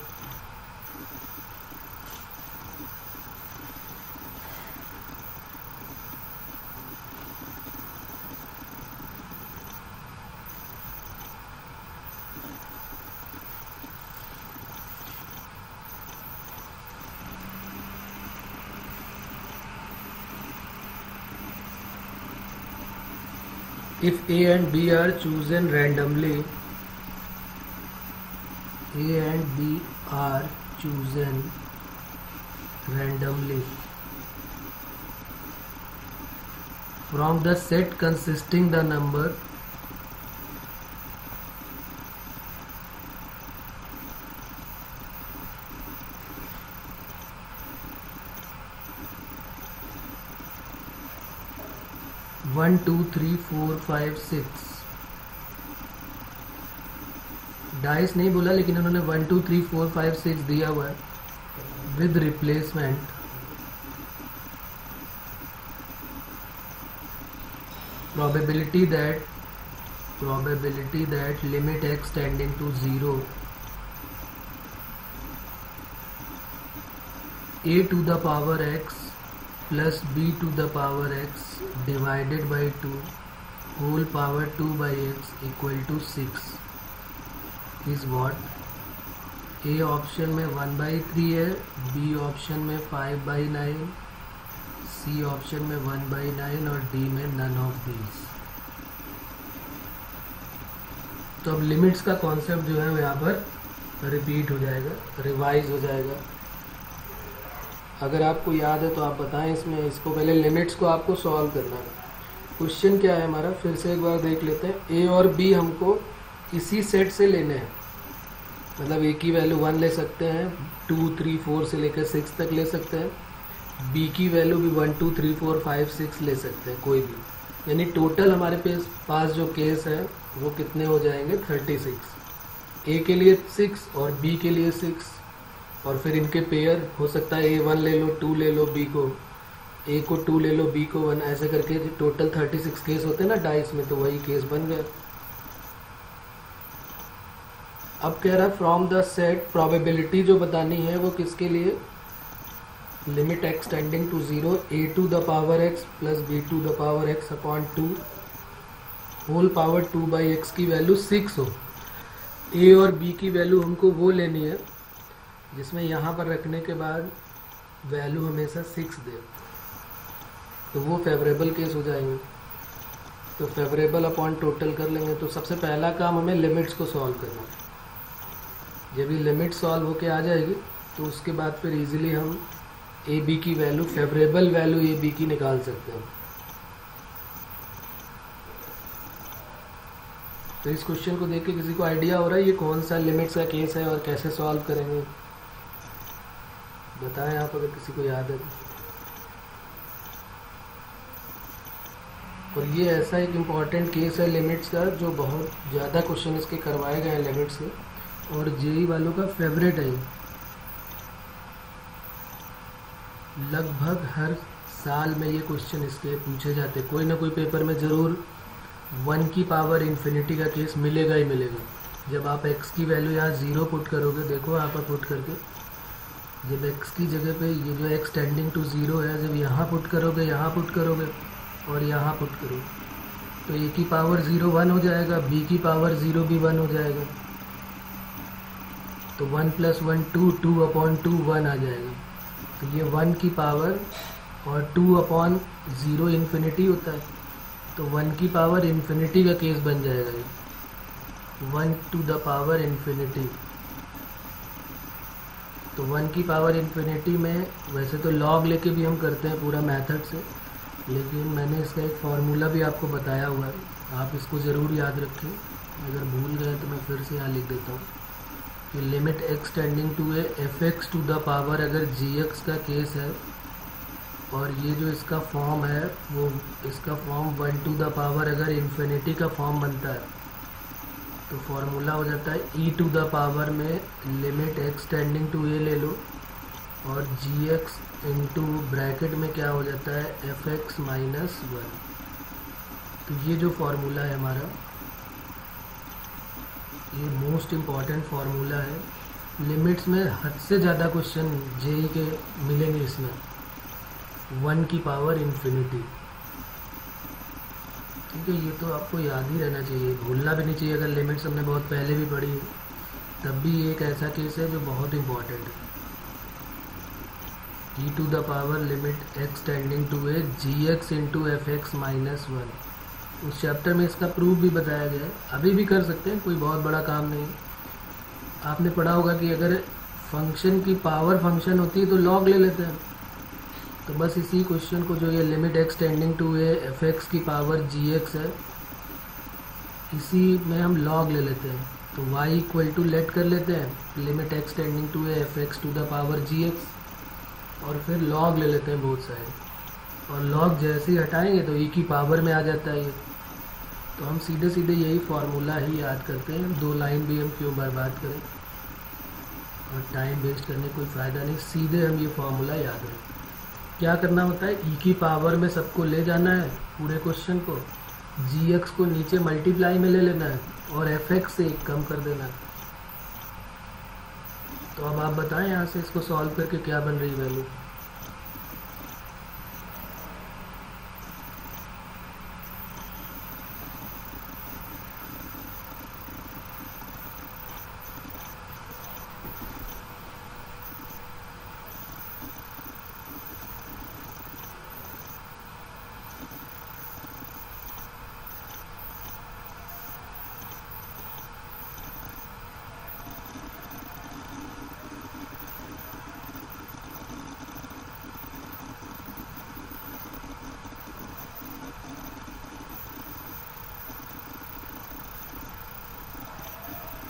If A and B are chosen randomly, A and B are chosen randomly from the set consisting the number one two three four five six, dice नहीं बोला लेकिन उन्होंने 1 2 3 4 5 6 दिया हुआ है with replacement. probability that limit x tending to 0 a to the power x plus b to the power x divided by 2 whole power 2 by x equal to 6 is what? A option में 1/3 है, B ऑप्शन में 5/9, C ऑप्शन में 1/9 और D में none of these। तो अब लिमिट्स का कॉन्सेप्ट जो है यहाँ पर रिपीट हो जाएगा, रिवाइज हो जाएगा। अगर आपको याद है तो आप बताएं इसमें, इसको पहले लिमिट्स को आपको सॉल्व करना है। क्वेश्चन क्या है हमारा, फिर से एक बार देख लेते हैं। ए और बी हमको इसी सेट से लेने हैं, मतलब ए की वैल्यू 1 ले सकते हैं, 2 3 4 से लेकर 6 तक ले सकते हैं, बी की वैल्यू भी 1 2 3 4 5 6 ले सकते हैं कोई भी, यानी टोटल हमारे पास जो केस है वो कितने हो जाएंगे 36। ए के लिए 6 और बी के लिए 6, और फिर इनके पेयर हो सकता है A1 ले लो, 2 ले लो, B को A को 2 ले लो, B को 1, ऐसे करके टोटल 36 केस होते हैं ना डाइस में, तो वही केस बन गया। अब कह रहा है फ्रॉम द सेट, प्रोबेबिलिटी जो बतानी है वो किसके लिए, limit x tending to 0 a to the power x plus b to the power x upon 2 whole power 2/x की वैल्यू 6 हो। ए और बी की वैल्यू हमको वो लेनी है जिसमें यहाँ पर रखने के बाद वैल्यू हमेशा 6 दे, तो वो फेवरेबल केस हो जाएंगे। तो फेवरेबल अपॉन टोटल कर लेंगे। तो सबसे पहला काम हमें लिमिट्स को सॉल्व करना है। जब ये लिमिट सॉल्व होके आ जाएगी तो उसके बाद फिर इजीली हम ए बी की value, favourable value A B की निकाल सकते हैं। तो इस क्वेश्चन को देख के किसी को आइडिया हो रहा है ये कौन सा लिमिट्स का केस है और कैसे सॉल्व करेंगे? बताएं आप अगर किसी को याद है तो। और ये ऐसा एक इम्पॉर्टेंट केस है लिमिट्स का जो बहुत ज़्यादा क्वेश्चन इसके करवाए गए हैं लिमिट्स के, और जेई वालों का फेवरेट है। लगभग हर साल में ये क्वेश्चन इसके पूछे जाते हैं, कोई ना कोई पेपर में ज़रूर 1 की पावर इन्फिनिटी का केस मिलेगा ही मिलेगा। जब आप x की वैल्यू यहाँ 0 पुट करोगे, देखो यहाँ पर पुट करके, जब x की जगह पे ये जो x टेंडिंग टू 0 है, जब यहाँ पुट करोगे, यहाँ पुट करोगे और यहाँ पुट करोगे, तो a की पावर 0 1 हो जाएगा, b की पावर 0 भी 1 हो जाएगा। तो 1 + 1 2, 2/2 1 आ जाएगा। तो ये 1 की पावर और 2/0 इन्फिनिटी होता है, तो 1 की पावर इन्फिनिटी का केस बन जाएगा ये, 1 टू द पावर इन्फिनिटी। तो 1 की पावर इन्फिनिटी में वैसे तो लॉग लेके भी हम करते हैं पूरा मेथड से, लेकिन मैंने इसका एक फार्मूला भी आपको बताया हुआ है, आप इसको ज़रूर याद रखें। अगर भूल गए तो मैं फिर से यहाँ लिख देता हूँ कि limit x tending to A fx to the power अगर gx का केस है, और ये जो इसका फॉर्म है वो इसका फॉर्म 1 टू द पावर अगर इन्फिनिटी का फॉर्म बनता है, तो फॉर्मूला हो जाता है e टू द पावर में limit x tending to A ले लो और gx इंटू ब्रैकेट में क्या हो जाता है fx - 1। तो ये जो फार्मूला है हमारा, ये मोस्ट इम्पॉर्टेंट फार्मूला है। लिमिट्स में हद से ज़्यादा क्वेश्चन जेई के मिलेंगे इसमें, 1 की पावर इन्फिनिटी। ठीक है, ये तो आपको याद ही रहना चाहिए, भूलना भी नहीं चाहिए। अगर लिमिट्स हमने बहुत पहले भी पढ़ी तब भी ये एक ऐसा केस है जो बहुत इम्पॉर्टेंट है। e to the power limit x tending to A gx into fx - 1। उस चैप्टर में इसका प्रूफ भी बताया गया है, अभी भी कर सकते हैं, कोई बहुत बड़ा काम नहीं। आपने पढ़ा होगा कि अगर फंक्शन की पावर फंक्शन होती है तो लॉग ले लेते हैं, तो बस इसी क्वेश्चन को, जो ये limit x tending to A fx की पावर gx है, इसी में हम लॉग ले लेते हैं। तो y इक्वल टू लेट कर लेते हैं limit x tending to A fx to the power gx, और फिर लॉग ले लेते हैं बोथ साइड, और लॉग जैसे ही हटाएंगे तो e की पावर में आ जाता है ये। तो हम सीधे सीधे यही फार्मूला ही याद करते हैं, 2 लाइन भी हम क्यों बर्बाद करें और टाइम वेस्ट करने कोई फ़ायदा नहीं, सीधे हम ये फार्मूला याद रखें। क्या करना होता है, e की पावर में सबको ले जाना है पूरे क्वेश्चन को, gx को नीचे मल्टीप्लाई में ले लेना है और fx से 1 कम कर देना है। तो अब आप बताएं यहाँ से इसको सॉल्व करके क्या बन रही वैल्यू।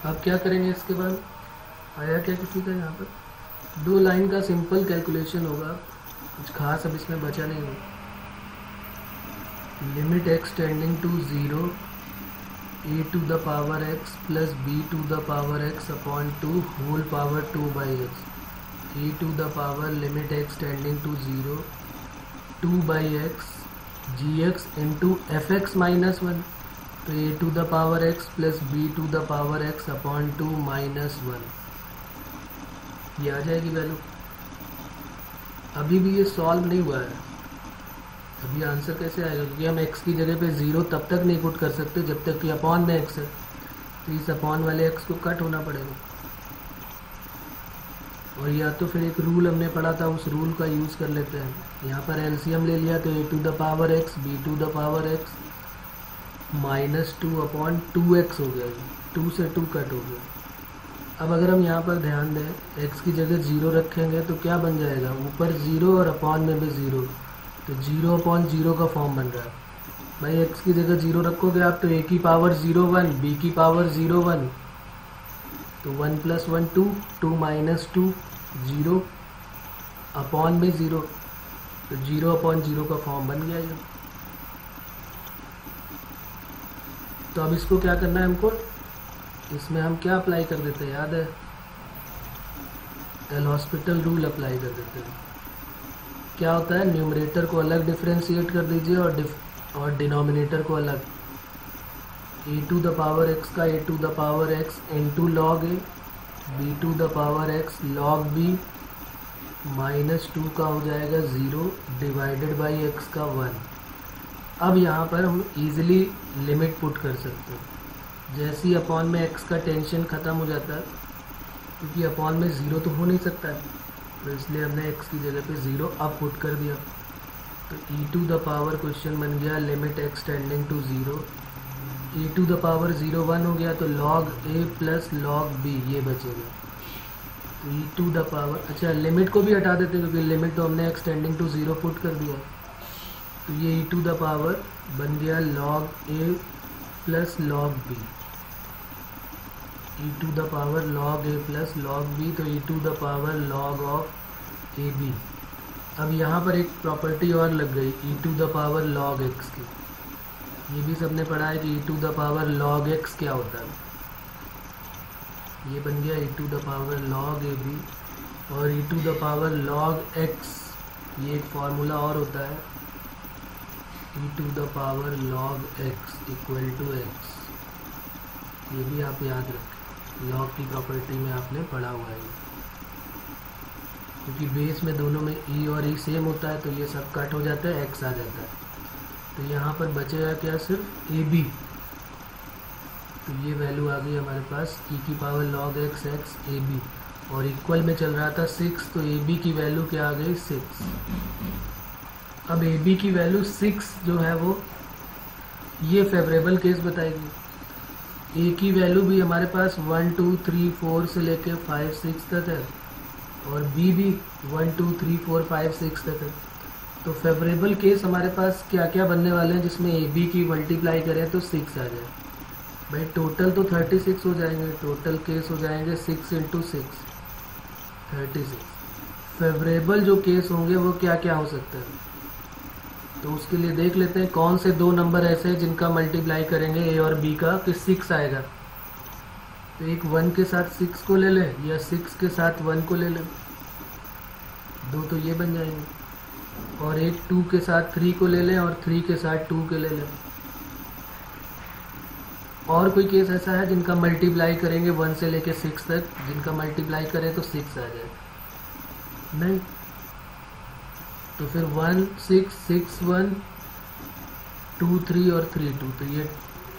अब क्या करेंगे इसके बाद, आया क्या किसी का यहाँ पर? 2 लाइन का सिंपल कैलकुलेशन होगा, कुछ खास अब इसमें बचा नहीं है। Limit x tending to 0 a to the power x plus b to the power x upon 2 whole power 2/x, a to the power limit x tending to 0 2/x gx into fx - 1, तो a to the power x plus b to the power x upon 2 - 1, ये आ जाएगी वैल्यू। अभी भी ये सॉल्व नहीं हुआ है, अभी आंसर कैसे आएगा, क्योंकि हम x की जगह पे 0 तब तक नहीं पुट कर सकते जब तक कि अपॉन में x है, तो इस अपॉन वाले x को कट होना पड़ेगा। और या तो फिर एक रूल हमने पढ़ा था, उस रूल का यूज़ कर लेते हैं। यहाँ पर एलसीएम ले लिया तो a to the power x b to the power x -2/2x हो गया, 2 से 2 कट हो गया। अब अगर हम यहाँ पर ध्यान दें, x की जगह 0 रखेंगे तो क्या बन जाएगा, ऊपर 0 और अपॉन में भी 0, तो 0/0 का फॉर्म बन रहा है। भाई x की जगह 0 रखोगे आप तो a की पावर 0 1, b की पावर 0 1, तो 1 + 1 2, 2 - 2 0, अपॉन में 0, तो 0/0 का फॉर्म बन गया ये। तो अब इसको क्या करना है हमको, इसमें हम क्या अप्लाई कर देते हैं, याद है, एल हॉस्पिटल रूल अप्लाई कर देते हैं। क्या होता है, न्यूमरेटर को अलग डिफ्रेंशिएट कर दीजिए और डिनोमिनेटर को अलग। a to the power x का a to the power x into log a, b to the power x log b -2 का हो जाएगा 0 डिवाइडेड बाई x का 1। अब यहाँ पर हम इजीली लिमिट पुट कर सकते हैं। जैसे ही अपॉन में x का टेंशन ख़त्म हो जाता है, क्योंकि अपॉन में 0 तो हो नहीं सकता है, तो इसलिए हमने x की जगह पे 0 अब पुट कर दिया। तो e to the power question बन गया limit x tending to 0, e to the power 0 1 हो गया, तो log a plus log b ये बचेगा। तो e टू द पावर, अच्छा लिमिट को भी हटा देते हैं क्योंकि लिमिट तो हमने x टेंडिंग टू 0 पुट कर दिया। तो ये e टू द पावर बन गया log a plus log b, e to the power log a plus log b, तो e to the power log of A B. अब यहाँ पर एक प्रॉपर्टी और लग गई, e to the power log x की। ये भी सबने पढ़ा है कि e to the power log x क्या होता है। ये बन गया e to the power log A B, और e to the power log x ये एक फार्मूला और होता है, e to the power log x equal to x। ये भी आप याद रखें, लॉग की प्रॉपर्टी में आपने पढ़ा हुआ है, क्योंकि बेस में दोनों में e और e सेम होता है, तो ये सब कट हो जाता है, x आ जाता है। तो यहाँ पर बचेगा क्या, सिर्फ ए बी। तो ये वैल्यू आ गई हमारे पास e की power log x x A B, और इक्वल में चल रहा था 6, तो ए बी की वैल्यू क्या आ गई 6। अब ए बी की वैल्यू 6 जो है वो ये फेवरेबल केस बताएगी। ए की वैल्यू भी हमारे पास 1 2 3 4 से लेके 5 6 तक है, और बी भी 1 2 3 4 5 6 तक है। तो फेवरेबल केस हमारे पास क्या क्या बनने वाले हैं, जिसमें ए बी की मल्टीप्लाई करें तो 6 आ जाए। भाई टोटल तो 36 हो जाएंगे, टोटल केस हो जाएंगे 6 × 6 36। फेवरेबल जो केस होंगे वो क्या क्या हो सकते हैं, तो उसके लिए देख लेते हैं कौन से दो नंबर ऐसे हैं जिनका मल्टीप्लाई करेंगे ए और बी का कि 6 आएगा। तो एक 1 के साथ 6 को ले लें, या 6 के साथ 1 को ले लें, दो तो ये बन जाएंगे। और एक 2 के साथ 3 को ले लें, और 3 के साथ 2 के ले लें। और कोई केस ऐसा है जिनका मल्टीप्लाई करेंगे 1 से लेके 6 तक, जिनका मल्टीप्लाई करें तो 6 आ जाए? नहीं। तो फिर 1 6 6 1 2 3 और 3 2, तो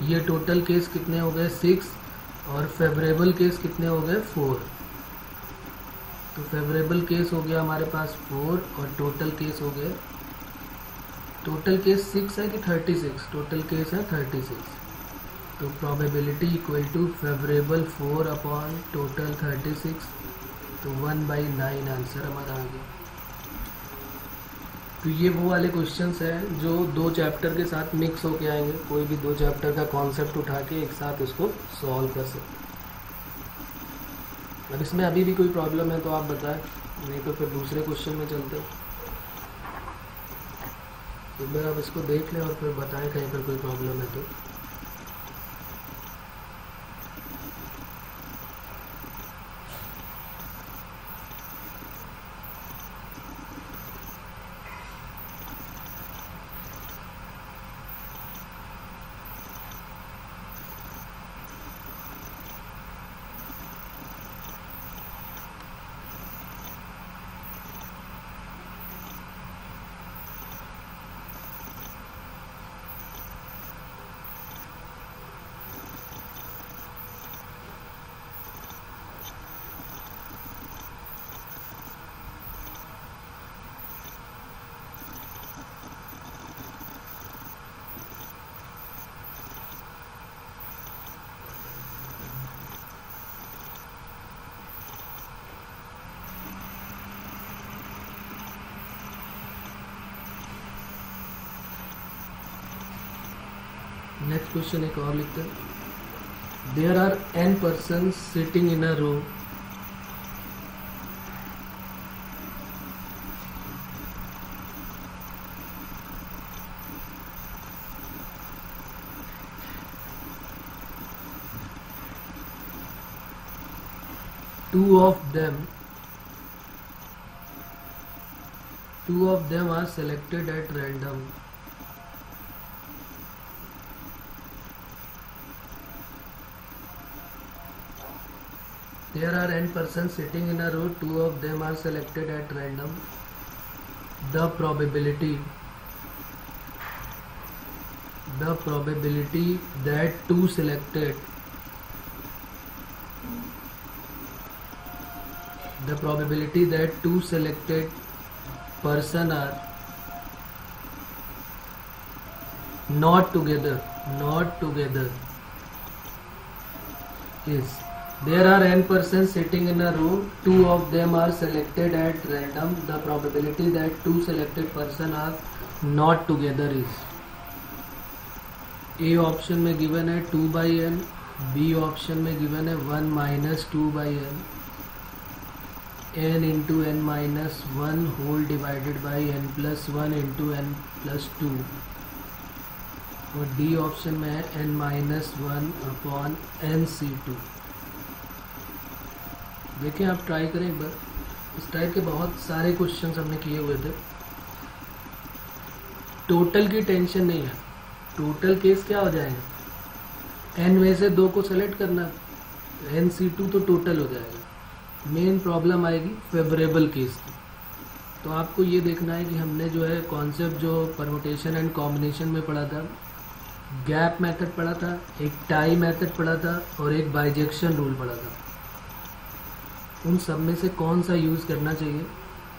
ये टोटल केस कितने हो गए 6, और फेवरेबल केस कितने हो गए 4। तो फेवरेबल केस हो गया हमारे पास 4, और टोटल केस हो गए, टोटल केस 6 है कि 36, टोटल केस है 36। तो probability equal to favourable 4 upon total 36, तो 1/9 आंसर हमारा आ गया। तो ये वो वाले क्वेश्चंस हैं जो 2 चैप्टर के साथ मिक्स होके आएंगे, कोई भी 2 चैप्टर का कॉन्सेप्ट उठा के एक साथ उसको सॉल्व कर सकते। अब इसमें अभी भी कोई प्रॉब्लम है तो आप बताएं, नहीं तो फिर दूसरे क्वेश्चन में चलते हैं। एक बार आप इसको देख लें और फिर बताएं कहीं पर कोई प्रॉब्लम है तो। नेक्स्ट क्वेश्चन एक और लिखते हैं। There are n person sitting in a row two of them are selected at random. There are n persons sitting in a row, two of them are selected at random. The probability that two selected person are not together is, there are n persons sitting in a row, two of them are selected at random. The probability that two selected person are not together is, A option में गिवन है 2/n, B ऑप्शन में गिवन है 1 - 2/n, n into n minus 1 whole divided by n plus 1 into n plus 2, और D ऑप्शन में है n minus 1 upon nc2। देखिए आप ट्राई करें एक बार, इस टाइप के बहुत सारे क्वेश्चंस हमने किए हुए थे। टोटल की टेंशन नहीं है, टोटल केस क्या हो जाएगा, n में से 2 को सेलेक्ट करना, nc2 तो टोटल हो जाएगा। मेन प्रॉब्लम आएगी फेवरेबल केस की। तो आपको ये देखना है कि हमने जो है कॉन्सेप्ट जो परमुटेशन एंड कॉम्बिनेशन में पढ़ा था, गैप मेथड पढ़ा था, एक टाई मेथड पढ़ा था और एक बाइजेक्शन रूल पढ़ा था। उन सब में से कौन सा यूज़ करना चाहिए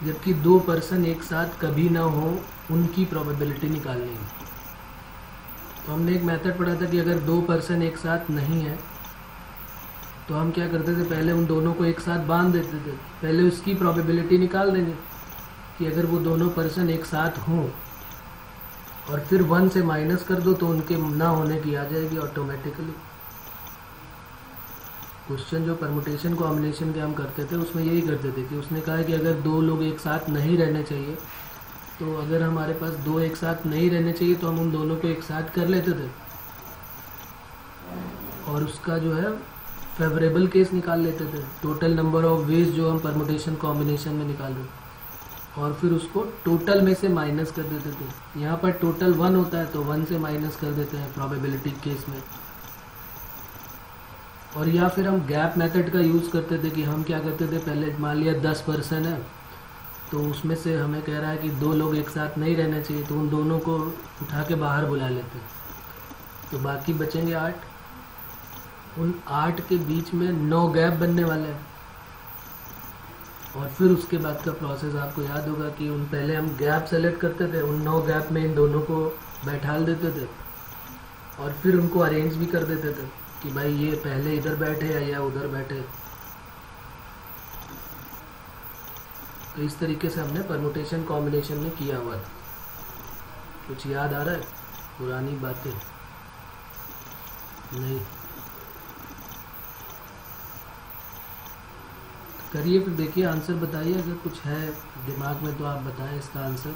जबकि 2 पर्सन एक साथ कभी ना हो, उनकी प्रोबेबिलिटी निकालनी है। तो हमने एक मेथड पढ़ा था कि अगर 2 पर्सन एक साथ नहीं है तो हम क्या करते थे, पहले उन दोनों को एक साथ बांध देते थे, पहले उसकी प्रोबेबिलिटी निकाल देंगे कि अगर वो दोनों पर्सन एक साथ हों और फिर 1 से माइनस कर दो तो उनके ना होने की आ जाएगी ऑटोमेटिकली। क्वेश्चन जो परमुटेशन कॉम्बिनेशन के हम करते थे उसमें यही करते थे कि उसने कहा कि अगर 2 लोग एक साथ नहीं रहने चाहिए, तो अगर हमारे पास 2 एक साथ नहीं रहने चाहिए तो हम उन दोनों को एक साथ कर लेते थे और उसका जो है फेवरेबल केस निकाल लेते थे, टोटल नंबर ऑफ वेज जो हम परमुटेशन कॉम्बिनेशन में निकाले, और फिर उसको टोटल में से माइनस कर देते थे। यहाँ पर टोटल 1 होता है तो 1 से माइनस कर देते हैं प्रोबेबिलिटी केस में। और या फिर हम गैप मेथड का यूज़ करते थे कि हम क्या करते थे, पहले मान लिया 10 पर्सन है तो उसमें से हमें कह रहा है कि 2 लोग एक साथ नहीं रहने चाहिए, तो उन दोनों को उठा के बाहर बुला लेते, तो बाकी बचेंगे 8। उन 8 के बीच में 9 गैप बनने वाले हैं और फिर उसके बाद का प्रोसेस आपको याद होगा कि उन पहले हम गैप सेलेक्ट करते थे, उन 9 गैप में इन दोनों को बैठाल देते थे और फिर उनको अरेंज भी कर देते थे कि भाई ये पहले इधर बैठे या उधर बैठे। तो इस तरीके से हमने परमुटेशन कॉम्बिनेशन में किया हुआ था। कुछ याद आ रहा है, पुरानी बातें नहीं करिए, फिर देखिए आंसर बताइए, अगर कुछ है दिमाग में तो आप बताएं इसका आंसर।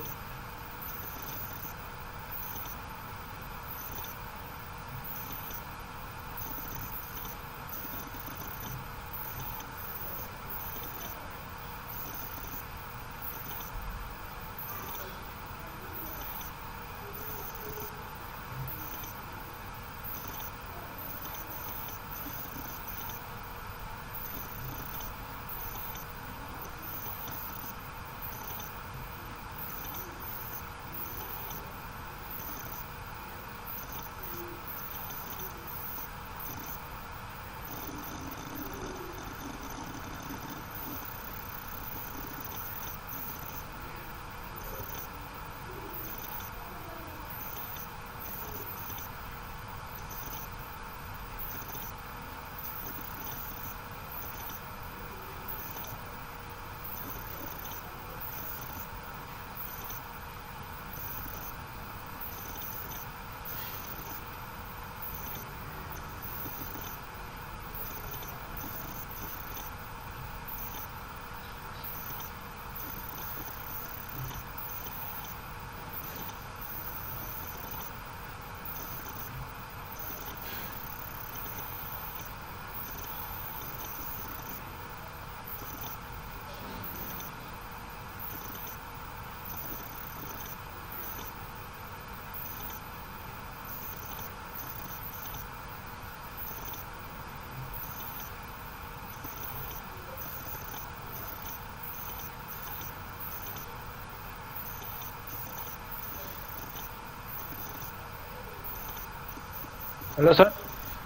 Hello sir.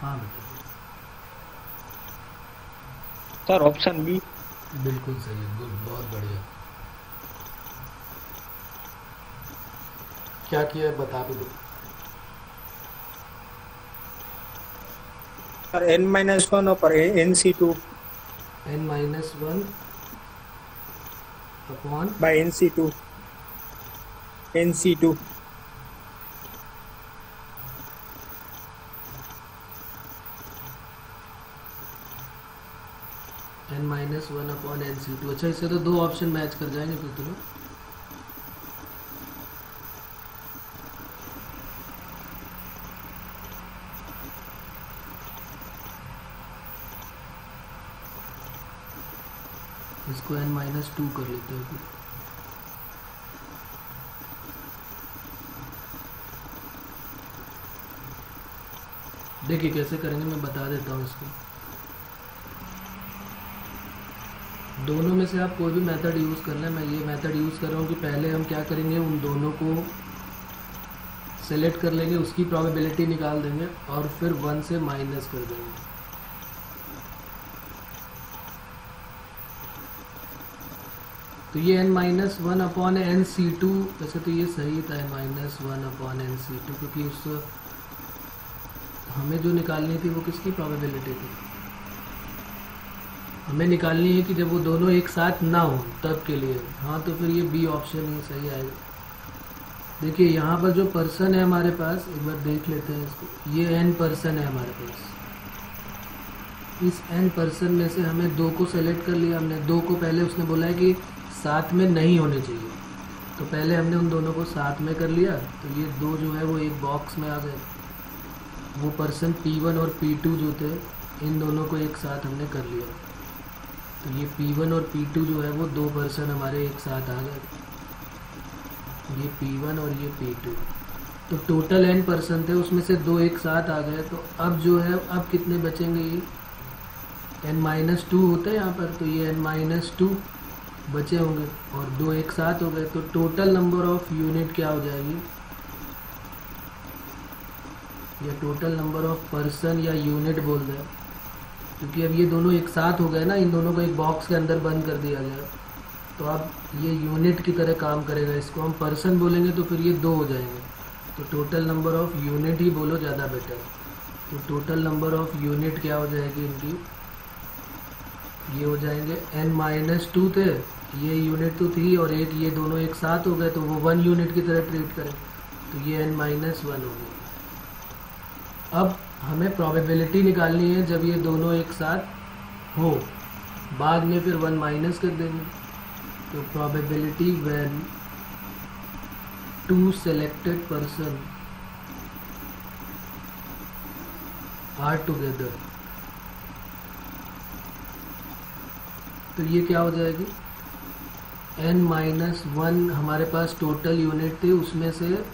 हाँ बताइए। Sir option B. बिल्कुल सही है, गुड, बहुत बढ़िया। क्या किया है बता भी दो। सर n-1 और nc2 n-1 upon bye nc2 n-1 upon nc2। अच्छा, इससे तो दो ऑप्शन मैच कर जाएंगे फिर तो ना। इसको n-2 कर लेते हैं फिर। देखिए कैसे करेंगे, मैं बता देता हूँ इसको। दोनों में से आप कोई भी मेथड यूज़ कर लें। मैं ये मेथड यूज़ कर रहा हूँ कि पहले हम क्या करेंगे, उन दोनों को सेलेक्ट कर लेंगे, उसकी प्रोबेबिलिटी निकाल देंगे और फिर 1 से माइनस कर देंगे। तो ये n-1 अपॉन nc2, वैसे तो ये सही था n-1 अपॉन nc2, क्योंकि उस हमें जो निकालनी थी वो किसकी प्रोबेबिलिटी थी, हमें निकालनी है कि जब वो दोनों एक साथ ना हो तब के लिए। हाँ, तो फिर ये बी ऑप्शन ही सही आएगा। देखिए यहाँ पर जो पर्सन है हमारे पास, एक बार देख लेते हैं इसको। ये n पर्सन है हमारे पास। इस n पर्सन में से हमें दो को सेलेक्ट कर लिया हमने। दो को पहले उसने बोला है कि साथ में नहीं होने चाहिए, तो पहले हमने उन दोनों को साथ में कर लिया। तो ये दो जो है वो एक बॉक्स में आ गए। वो पर्सन P1 और P2 जो थे, इन दोनों को एक साथ हमने कर लिया। तो ये P1 और P2 जो है वो दो पर्सन हमारे एक साथ आ गए। ये P1 और ये P2। तो टोटल n पर्सन थे, उसमें से दो एक साथ आ गए। तो अब जो है, अब कितने बचेंगे, ये n-2 होते हैं यहाँ पर, तो ये n-2 बचे होंगे और दो एक साथ हो गए। तो टोटल नंबर ऑफ यूनिट क्या हो जाएगी, या टोटल नंबर ऑफ पर्सन या यूनिट बोल दें, क्योंकि अब ये दोनों एक साथ हो गए ना, इन दोनों को एक बॉक्स के अंदर बंद कर दिया गया। तो अब ये यूनिट की तरह काम करेगा। इसको हम पर्सन बोलेंगे तो फिर ये दो हो जाएंगे। तो टोटल नंबर ऑफ यूनिट ही बोलो, ज़्यादा बेटर। तो टोटल नंबर ऑफ यूनिट क्या हो जाएगी इनकी, ये हो जाएंगे n-2 थे, ये यूनिट तो थी, और एक ये दोनों एक साथ हो गए तो वो 1 यूनिट की तरह ट्रीट करें। तो ये n-1 हो गया। अब हमें प्रोबेबिलिटी निकालनी है जब ये दोनों एक साथ हो, बाद में फिर 1 माइनस कर देंगे। तो probability when 2 selected person are together, तो ये क्या हो जाएगी, n-1 हमारे पास टोटल यूनिट थे, उसमें से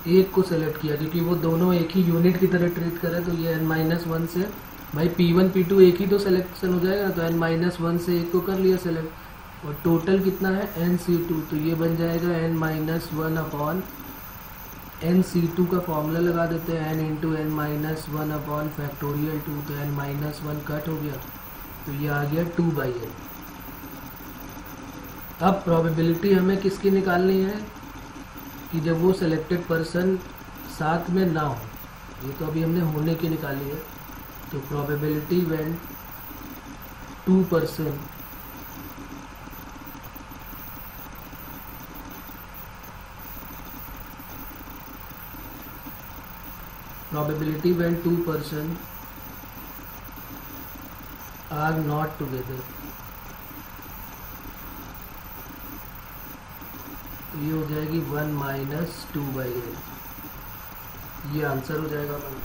एक को सेलेक्ट किया क्योंकि वो दोनों एक ही यूनिट की तरह ट्रीट करे। तो ये n-1 से भाई P1 P2 एक ही तो सिलेक्शन हो जाएगा, तो n-1 से एक को कर लिया सेलेक्ट, और टोटल कितना है nc2। तो ये बन जाएगा n-1 अपॉन nc2 का फॉर्मूला लगा देते हैं, n into n-1 upon factorial 2। तो n-1 कट हो गया, तो ये आ गया 2/n। अब प्रोबेबिलिटी हमें किसकी निकालनी है कि जब वो सेलेक्टेड पर्सन साथ में ना हो, ये तो अभी हमने होने की निकाली है। तो probability when 2 person are not together, ये हो जाएगी 1 - 2/n। ये आंसर हो जाएगा हमारा।